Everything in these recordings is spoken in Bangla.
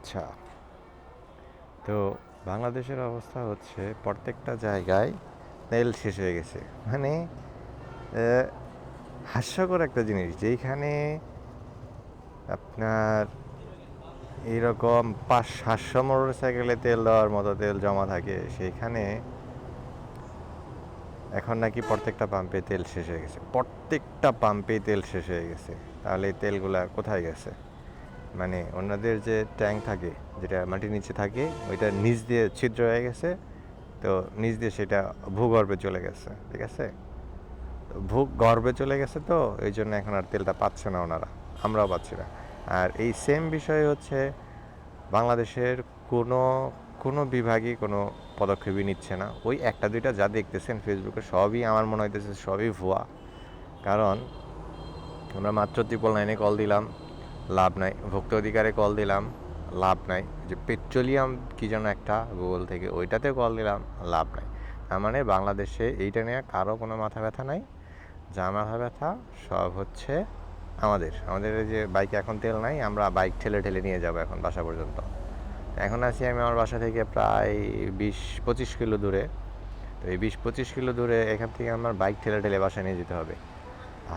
আচ্ছা, তো বাংলাদেশের অবস্থা হচ্ছে প্রত্যেকটা জায়গায় তেল শেষ হয়ে গেছে। মানে আহ, হাস্যকর একটা জিনিস, যেইখানে আপনার এইরকম 500-700 মোটর সাইকেলে তেল দেওয়ার মতো তেল জমা থাকে, সেইখানে এখন নাকি প্রত্যেকটা পাম্পে তেল শেষ হয়ে গেছে। প্রত্যেকটা পাম্পেই তেল শেষ হয়ে গেছে। তাহলে এই তেলগুলা কোথায় গেছে? মানে ওনাদের যে ট্যাঙ্ক থাকে, যেটা মাটির নিচে থাকে, ওইটা নিচ দিয়ে ছিদ্র হয়ে গেছে। তো নিচ দিয়ে সেটা ভূগর্ভে চলে গেছে, ঠিক আছে? তো ভূগর্ভে চলে গেছে, তো এই জন্য এখন আর তেলটা পাচ্ছে না ওনারা, আমরাও পাচ্ছি না। আর এই সেম বিষয় হচ্ছে বাংলাদেশের কোনো কোনো বিভাগই কোনো পদক্ষেপই নিচ্ছে না। ওই একটা দুইটা যা দেখতেছেন ফেসবুকে, সবই আমার মনে হইতেছে সবই ভুয়া। কারণ আমরা মাত্র 999-এ কল দিলাম, লাভ নাই। ভোক্তা অধিকারে কল দিলাম, লাভ নাই। যে পেট্রোলিয়াম কি যেন একটা গুগল থেকে, ওইটাতে কল দিলাম, লাভ নাই। তার মানে বাংলাদেশে এইটা নিয়ে কারো কোনো মাথা ব্যথা নাই। যা মাথা ব্যথা সব হচ্ছে আমাদের এই যে বাইকে এখন তেল নাই, আমরা বাইক ঠেলে ঠেলে নিয়ে যাবো এখন বাসা পর্যন্ত। এখন আছি আমি আমার বাসা থেকে প্রায় 20-25 কিলো দূরে। তো এই 20-25 কিলো দূরে এখান থেকে আমার বাইক ঠেলে ঠেলে বাসায় নিয়ে যেতে হবে।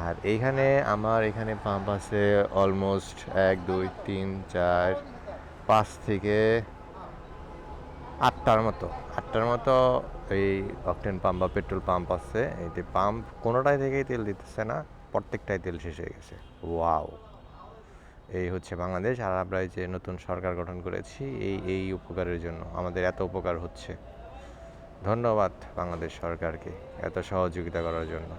আর এইখানে আমার এখানে পাম্প আছে অলমোস্ট 1 2 3 4 5 থেকে 8টার মতো এই অকটেন পাম্প বা পেট্রোল পাম্প আছে। এই যে পাম্প কোনোটাই থেকেই তেল দিতেছে না, প্রত্যেকটাই তেল শেষ হয়ে গেছে। ওয়াও! এই হচ্ছে বাংলাদেশ। আর আমরা এই যে নতুন সরকার গঠন করেছি এই উপকারের জন্য, আমাদের এত উপকার হচ্ছে। ধন্যবাদ বাংলাদেশ সরকারকে এত সহযোগিতা করার জন্য।